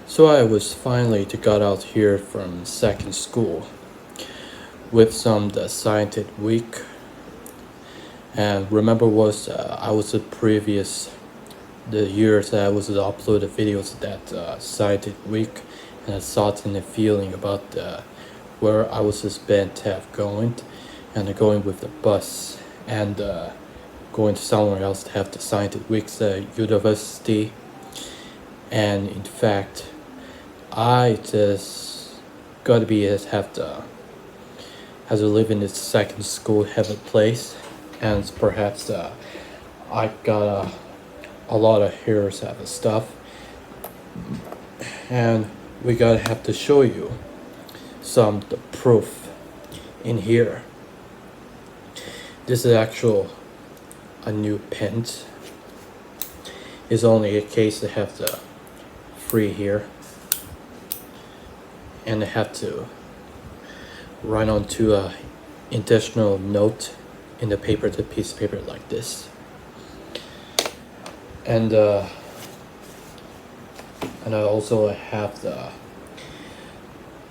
So I was finally to got out here from second school with some the scientific week, and remember was I was the previous the years that I was uploaded videos that scientific week, and I thought and a feeling about where I was spent have going, and going with the bus and going to somewhere else to have the scientific weeks university, and in fact I just gotta be have to as to live in this second school heaven place, and perhaps I got a lot of heroes have stuff, and we gotta have to show you some the proof in here. This is actual a new pen. It's only a case to have the free here, and I have to write onto a intentional note in the paper, the piece of paper like this, and I also have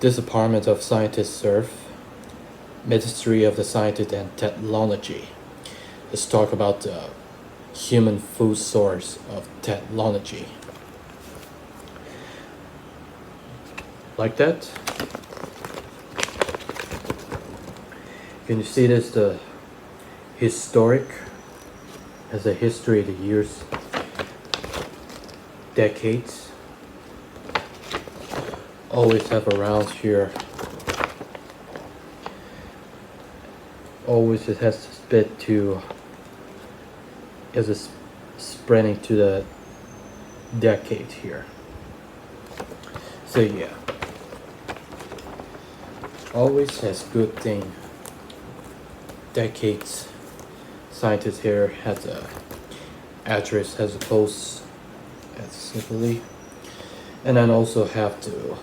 this Department of Scientists serve Ministry of the Science and Technology. Let's talk about the human food source of technology. Like that. Can you see this? The historic as a history of the years, decades. Always have around here. Always it has to spit to as a spreading to the decade here. So yeah, always has good thing. Decades. Scientist here has a address, has a post as simply, and then also have to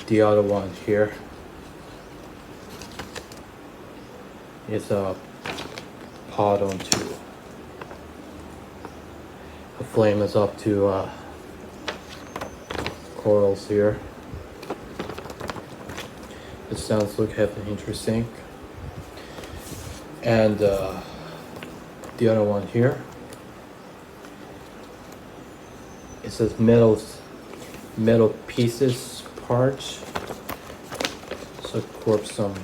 the other one here is a pot onto a flame is up to corals here. It sounds like having interesting. And the other one here, it says metal pieces parts. So corp some.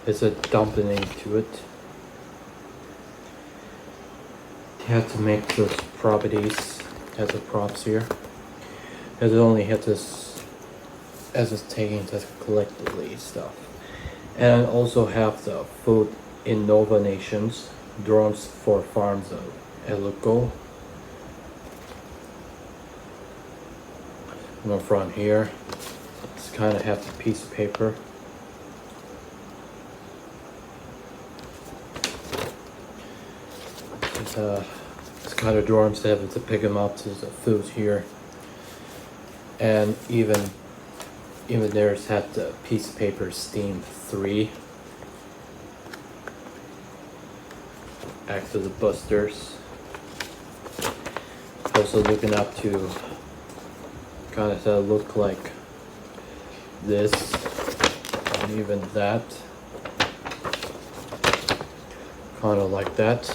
It's a dumping to it. You have to make those properties as the props here. As it only has this as it's taking that collectively stuff. And also have the food innovations, drones for farms of Eloco. And from here, it's kind of have the piece of paper. It's kind of drones to have to pick them up to the food here. And even there's had the piece of paper steam 3 act of the busters. Also looking up to kind of look like this, and even that kind of like that.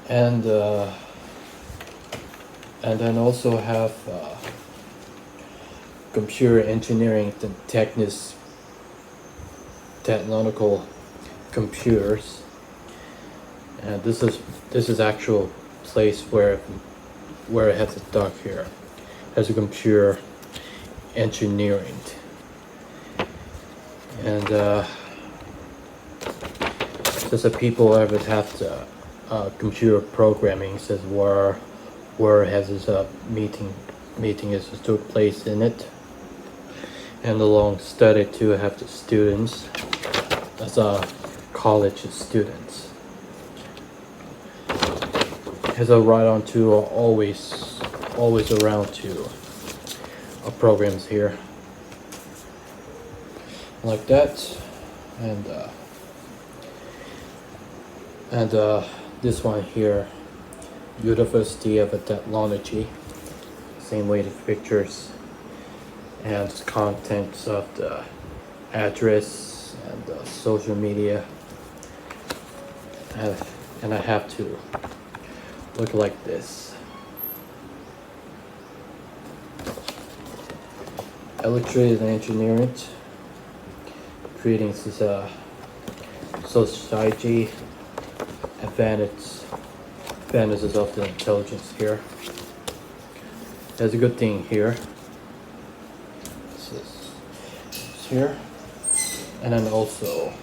And then also have computer engineering and technical computers. And this is actual place where it has a dock here. Has a computer engineering. And just the people ever have the computer programming says where has this meeting is took place in it, and along study to have the students as college students has a right on to always around to programs here like that. And And this one here, University of Technology. Same way the pictures and contents of the address and the social media. And I have to look like this. Electricity and engineering, creating this society, advantages of the intelligence here. There's a good thing here. This is here, and then also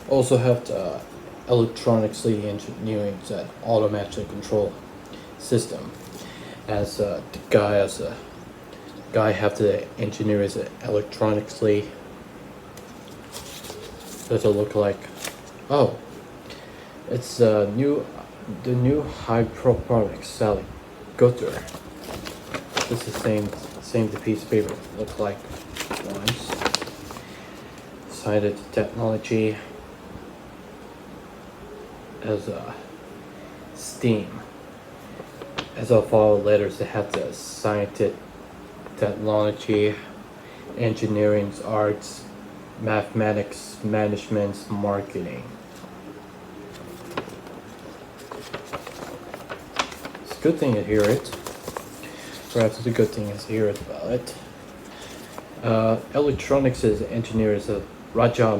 have the electronically engineering that automatic control system. As the guy have to engineer it electronically. Does it look like? Oh, it's the new high pro product selling Gutter. This is same the piece of paper look like once. Cited technology as a STEAM. As of all letters, it has the scientific, technology, engineering, arts, mathematics, management, marketing. It's a good thing to hear it. Perhaps it's a good thing to hear about it. Electronics engineer is Raja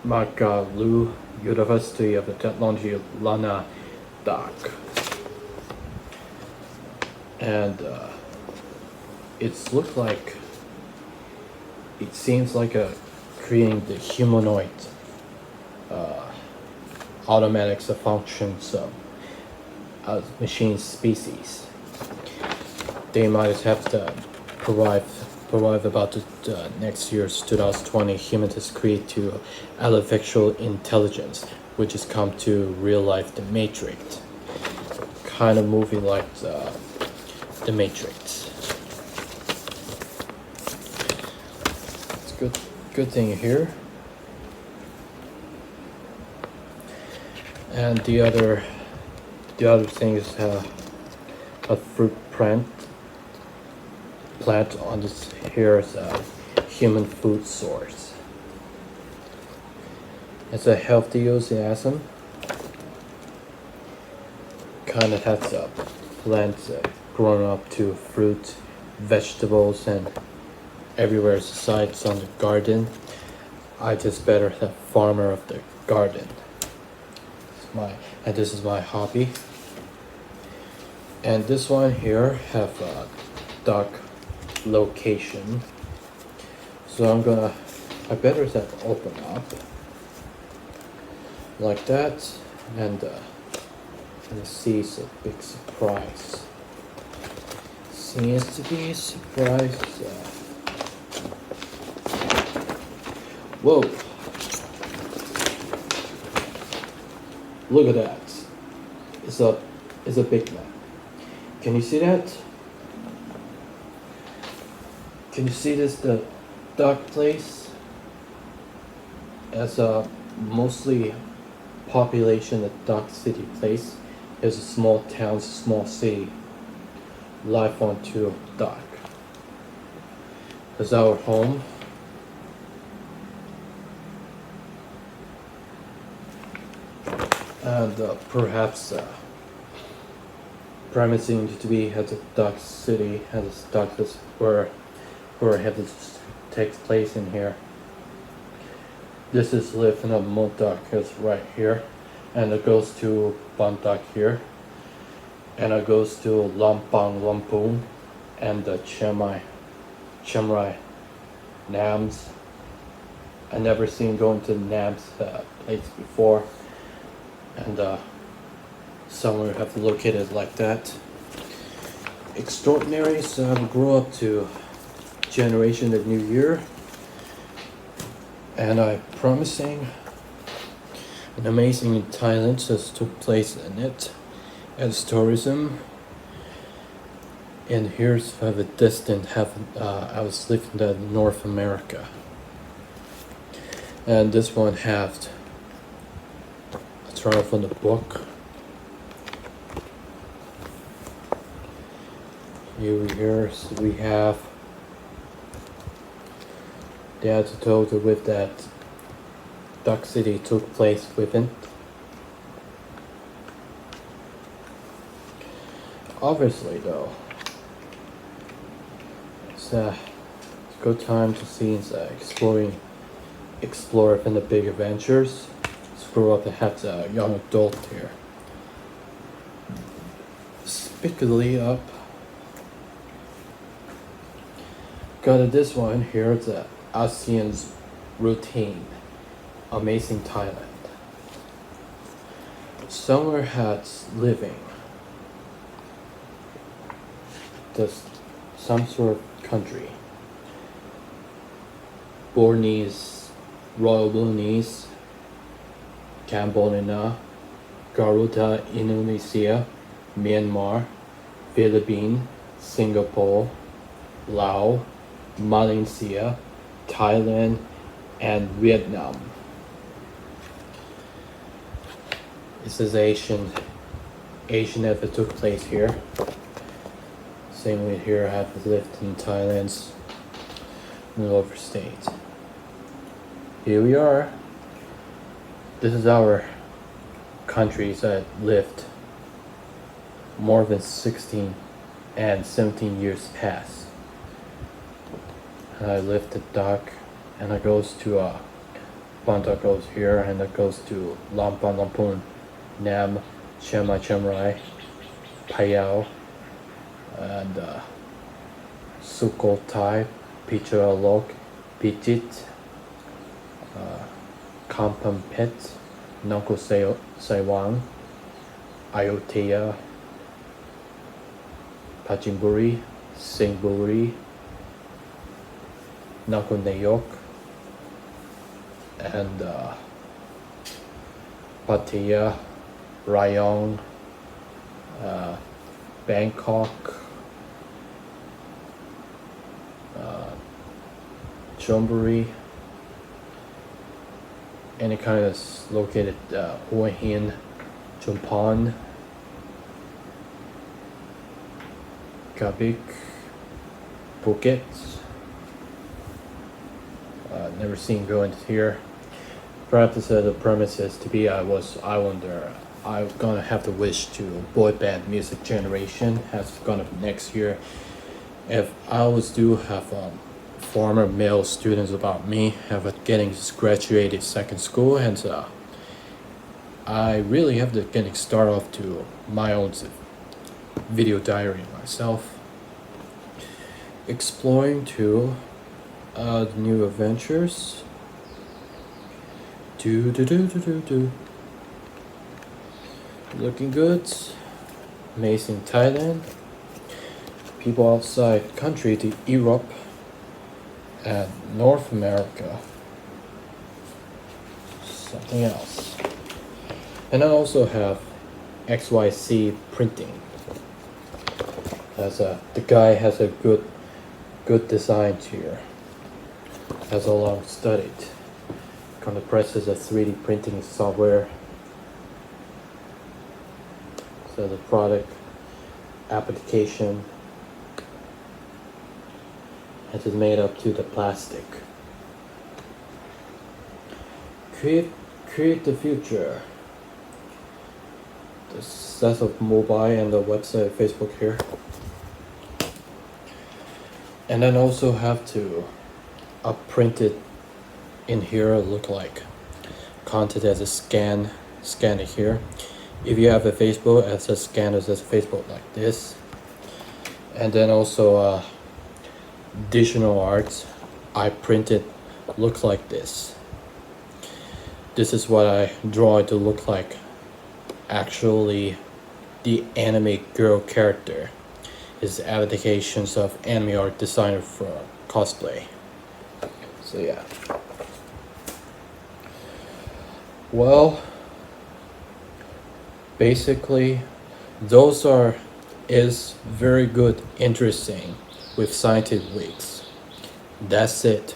Magalu University of Technology Lana Dak. And it seems like creating the humanoid automatics of functions of machine species. They might have to provide about the next year's 2020 humans create to artificial intelligence, which has come to real life The Matrix. Kind of movie like The Matrix. It's good thing here. And the other thing is a fruit plant on this here is a human food source. It's a healthy enthusiasm. Kind of has a plants grown up to fruit, vegetables, and everywhere besides on the garden. I just better the farmer of the garden. This is my hobby. And this one here have a duck location. So I better have open up like that, and see it's a big surprise. Seems to be a surprise. Whoa! Look at that. It's a big map. Can you see that? Can you see this? The dark place as a mostly population of dark city place. Is a small town, small city. Life on to dark. Is our home. And perhaps promising to be at a dark city, at this darkness where this takes place in here. This is live in a Montauk is right here, and it goes to Bantak here, and it goes to Lampang Lampung, and the Chiang Rai, Nams. I never seen going to Nams place before, and somewhere have to locate it like that. Extraordinary. So I grew up to generation of New Year, and I promising an amazing Thailand just took place in it as tourism. And here's have a distant I was living in North America, and this one have turn from the book. Here we have the anecdote with that Duck City took place within. Obviously, though, it's a good time to see explore in the big adventures. Screw up and have a young adult here. Speakily up. Got this one here, the ASEAN's routine. Amazing Thailand. Somewhere has living. Just some sort of country. Bornese, Royal Burmese, Cambodia, Garuda, Indonesia, Myanmar, Philippines, Singapore, Laos, Malaysia, Thailand, and Vietnam. This is Asian ever took place here. Same way here, I have lived in Thailand's lower state. Here we are. This is our countries that lived more than 16 and 17 years past. And I lived at Dak, and it goes to Banta goes here, and it goes to Lampan Lampun, Nam, Chiang Mai, Chiang Rai, Payao, and Sukhothai, Pichuralok, Pichit, Kampong Phet, Nongko Saiwang, Ayutthaya, Pachimbury, Singburi, Nakhon Nayok, and Pattaya, Rayong, Bangkok, Chonburi, any kind of located Hua Hin, Chumphon, Kabik, Phuket. Never seen going here. Perhaps the premises to be I wonder I'm gonna have the wish to boy band music generation has gonna be next year. If I always do have former male students about me have getting graduated second school, and I really have to getting start off to my own video diary myself, exploring to new adventures. Looking good. Amazing Thailand. People outside country to Europe and North America. Something else. And I also have XYZ printing. The guy has a good design here. Has a long studied. Kind of presses a 3D printing software. So the product application it is made up to the plastic. Create the future. The set of mobile and the website Facebook here. And then also have to print it in here look like content as a scan it here. If you have a Facebook as a scan as a Facebook like this. And then also digital art I printed look like this. This is what I draw it to look like actually the anime girl character is adaptations of anime art designer for cosplay. So yeah. Well, basically those is very good interesting with scientific weeks. That's it.